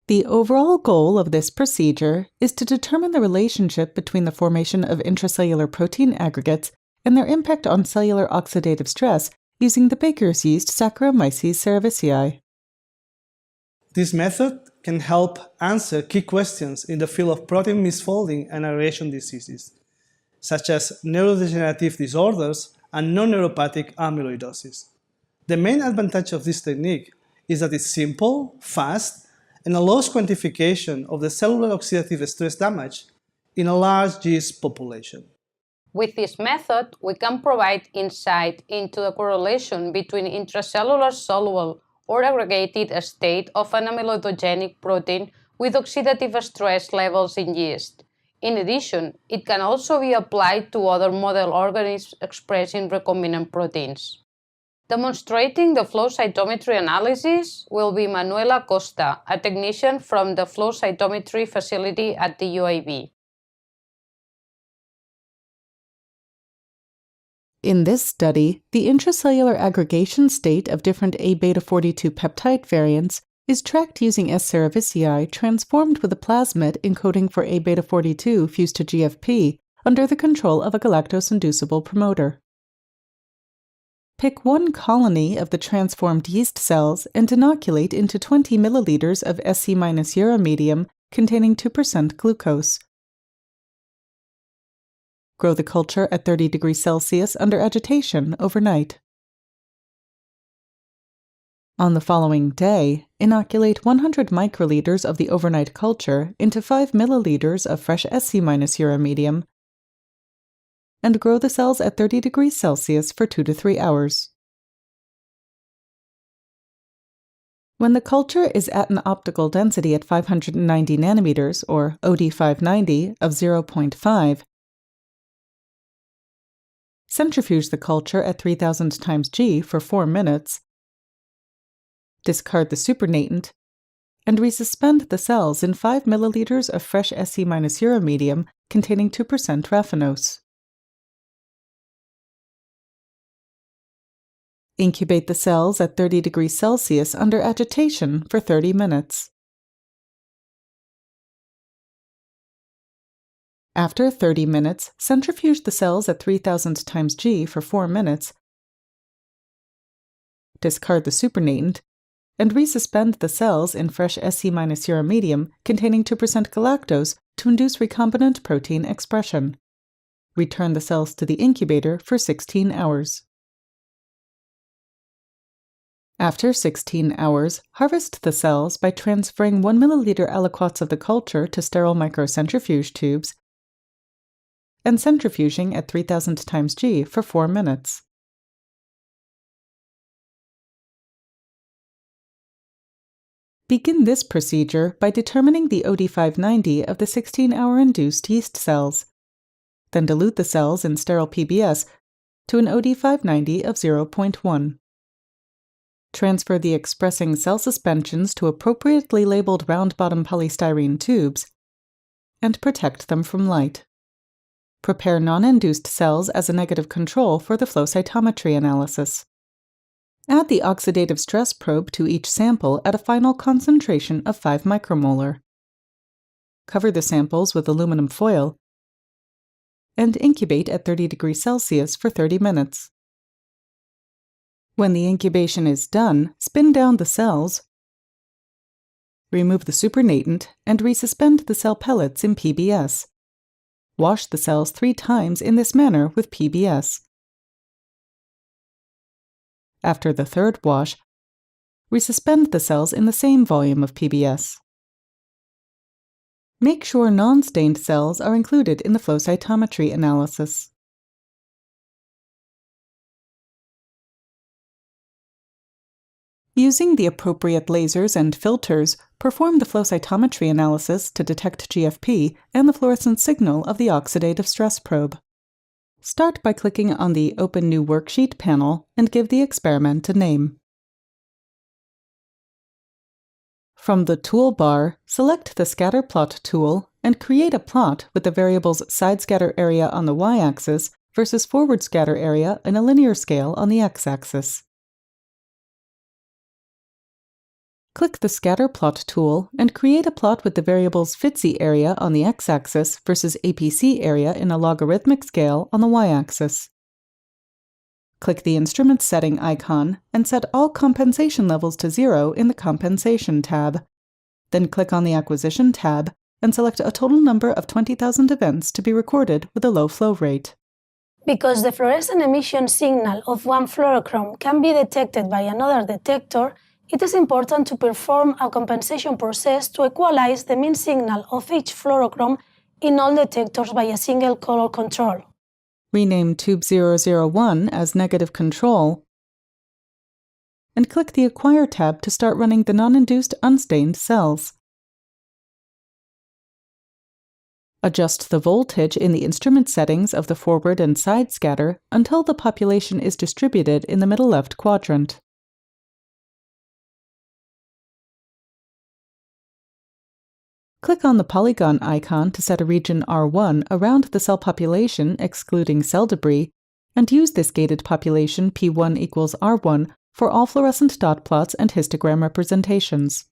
The overall goal of this procedure is to determine the relationship between the formation of intracellular protein aggregates and their impact on cellular oxidative stress using the baker's yeast Saccharomyces cerevisiae. This method can help answer key questions in the field of protein misfolding and aggregation diseases, such as neurodegenerative disorders and non-neuropathic amyloidosis. The main advantage of this technique is that it's simple, fast, and allows quantification of the cellular oxidative stress damage in a large yeast population. With this method, we can provide insight into the correlation between intracellular soluble or aggregated state of an amyloidogenic protein with oxidative stress levels in yeast. In addition, it can also be applied to other model organisms expressing recombinant proteins. Demonstrating the flow cytometry analysis will be Manuela Costa, a technician from the flow cytometry facility at the UAB. In this study, the intracellular aggregation state of different A-beta-42 peptide variants is tracked using S. cerevisiae transformed with a plasmid encoding for A-beta-42 fused to GFP under the control of a galactose-inducible promoter. Pick one colony of the transformed yeast cells and inoculate into 20 milliliters of Sc-uromedium containing 2% glucose. Grow the culture at 30 degrees Celsius under agitation overnight. On the following day, inoculate 100 microliters of the overnight culture into 5 milliliters of fresh Sc-uromedium and grow the cells at 30 degrees Celsius for 2 to 3 hours. When the culture is at an optical density at 590 nanometers, or OD590, of 0.5, centrifuge the culture at 3000 times G for 4 minutes, discard the supernatant, and resuspend the cells in 5 milliliters of fresh Sc-uromedium containing 2% raffinose. Incubate the cells at 30 degrees Celsius under agitation for 30 minutes. After 30 minutes, centrifuge the cells at 3000 times G for 4 minutes, discard the supernatant, and resuspend the cells in fresh Sc-uromedium containing 2% galactose to induce recombinant protein expression. Return the cells to the incubator for 16 hours. After 16 hours, harvest the cells by transferring 1 milliliter aliquots of the culture to sterile microcentrifuge tubes and centrifuging at 3000 times G for 4 minutes. Begin this procedure by determining the OD590 of the 16-hour induced yeast cells. Then dilute the cells in sterile PBS to an OD590 of 0.1. Transfer the expressing cell suspensions to appropriately labeled round-bottom polystyrene tubes and protect them from light. Prepare non-induced cells as a negative control for the flow cytometry analysis. Add the oxidative stress probe to each sample at a final concentration of 5 micromolar. Cover the samples with aluminum foil and incubate at 30 degrees Celsius for 30 minutes. When the incubation is done, spin down the cells, remove the supernatant, and resuspend the cell pellets in PBS. Wash the cells 3 times in this manner with PBS. After the third wash, resuspend the cells in the same volume of PBS. Make sure non-stained cells are included in the flow cytometry analysis. Using the appropriate lasers and filters, perform the flow cytometry analysis to detect GFP and the fluorescent signal of the oxidative stress probe. Start by clicking on the Open New Worksheet panel and give the experiment a name. From the toolbar, select the Scatter Plot tool and create a plot with the variables side scatter area on the y-axis versus forward scatter area in a linear scale on the x-axis. Click the Scatter Plot tool and create a plot with the variables FTSE area on the x-axis versus APC area in a logarithmic scale on the y-axis. Click the Instrument Setting icon and set all compensation levels to 0 in the Compensation tab. Then click on the Acquisition tab and select a total number of 20,000 events to be recorded with a low flow rate. Because the fluorescent emission signal of one fluorochrome can be detected by another detector, it is important to perform a compensation process to equalize the mean signal of each fluorochrome in all detectors by a single color control. Rename Tube 001 as Negative Control, and click the Acquire tab to start running the non-induced unstained cells. Adjust the voltage in the instrument settings of the forward and side scatter until the population is distributed in the middle left quadrant. Click on the polygon icon to set a region R1 around the cell population excluding cell debris, and use this gated population P1 equals R1 for all fluorescent dot plots and histogram representations.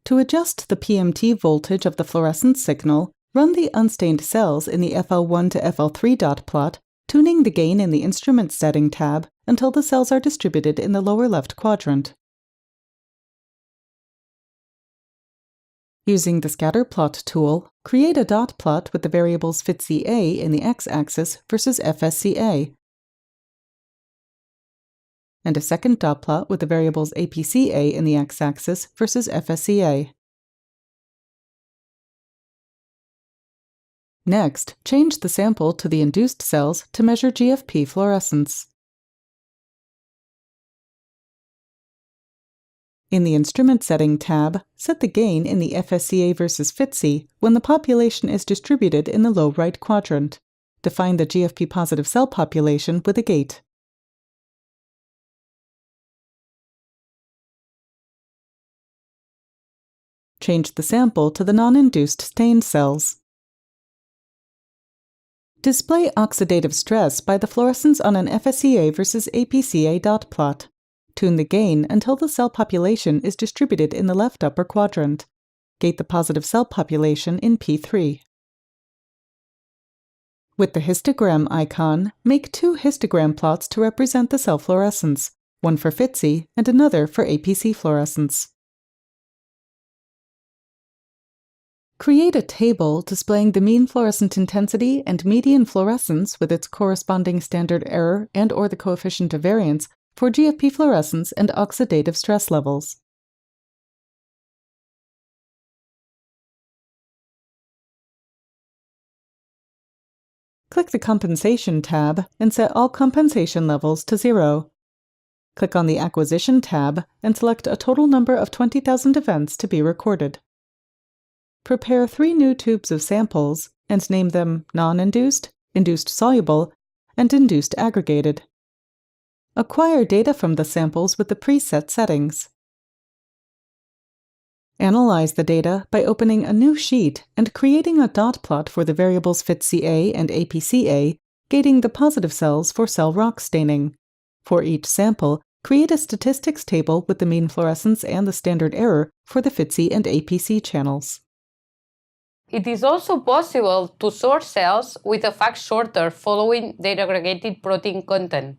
To adjust the PMT voltage of the fluorescent signal, run the unstained cells in the FL1 to FL3 dot plot, tuning the gain in the Instrument Setting tab until the cells are distributed in the lower left quadrant. Using the Scatter Plot tool, create a dot plot with the variables FTSE in the x-axis versus FSCA, and a second dot plot with the variables APCA in the x-axis versus FSCA. Next, change the sample to the induced cells to measure GFP fluorescence. In the Instrument Setting tab, set the gain in the FSCA versus FTSE when the population is distributed in the low right quadrant. Define the GFP positive cell population with a gate. Change the sample to the non-induced stained cells. Display oxidative stress by the fluorescence on an FSCA versus APCA dot plot. Tune the gain until the cell population is distributed in the left upper quadrant. Gate the positive cell population in P3. With the histogram icon, make two histogram plots to represent the cell fluorescence, one for FTSE and another for APC fluorescence. Create a table displaying the mean fluorescent intensity and median fluorescence with its corresponding standard error and/or the coefficient of variance for GFP fluorescence and oxidative stress levels. Click the Compensation tab and set all compensation levels to 0. Click on the Acquisition tab and select a total number of 20,000 events to be recorded. Prepare 3 new tubes of samples and name them Non-Induced, Induced Soluble, and Induced Aggregated. Acquire data from the samples with the preset settings. Analyze the data by opening a new sheet and creating a dot plot for the variables FTSE and APCA, gating the positive cells for cell rock staining. For each sample, create a statistics table with the mean fluorescence and the standard error for the FTSE and APC channels. It is also possible to sort cells with a FACS sorter following their aggregated protein content.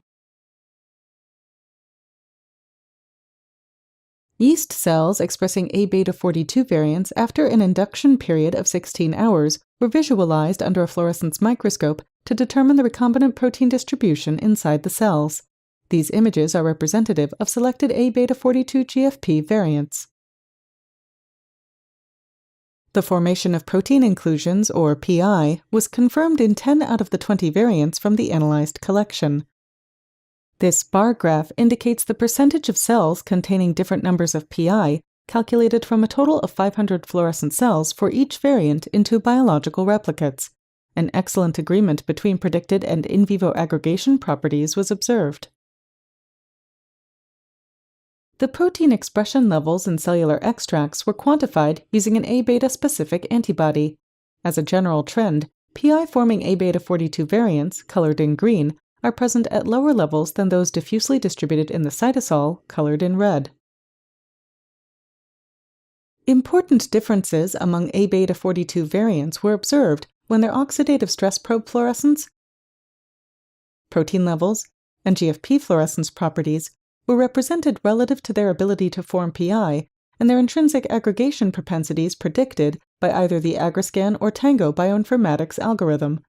Yeast cells expressing A-beta-42 variants after an induction period of 16 hours were visualized under a fluorescence microscope to determine the recombinant protein distribution inside the cells. These images are representative of selected A-beta-42 GFP variants. The formation of protein inclusions, or PI, was confirmed in 10 out of the 20 variants from the analyzed collection. This bar graph indicates the percentage of cells containing different numbers of PI, calculated from a total of 500 fluorescent cells for each variant into biological replicates. An excellent agreement between predicted and in vivo aggregation properties was observed. The protein expression levels in cellular extracts were quantified using an A-beta-specific antibody. As a general trend, PI-forming A-beta-42 variants, colored in green, are present at lower levels than those diffusely distributed in the cytosol, colored in red. Important differences among A-beta 42 variants were observed when their oxidative stress probe fluorescence, protein levels, and GFP fluorescence properties were represented relative to their ability to form PI and their intrinsic aggregation propensities predicted by either the Agriscan or Tango bioinformatics algorithm.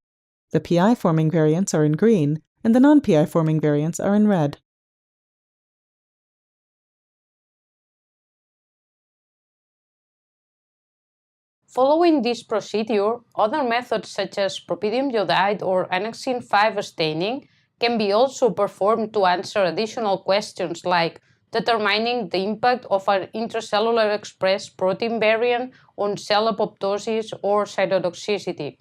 The PI-forming variants are in green, and the non-PI-forming variants are in red. Following this procedure, other methods such as propidium iodide or annexin 5 staining can be also performed to answer additional questions like determining the impact of an intracellular expressed protein variant on cell apoptosis or cytotoxicity.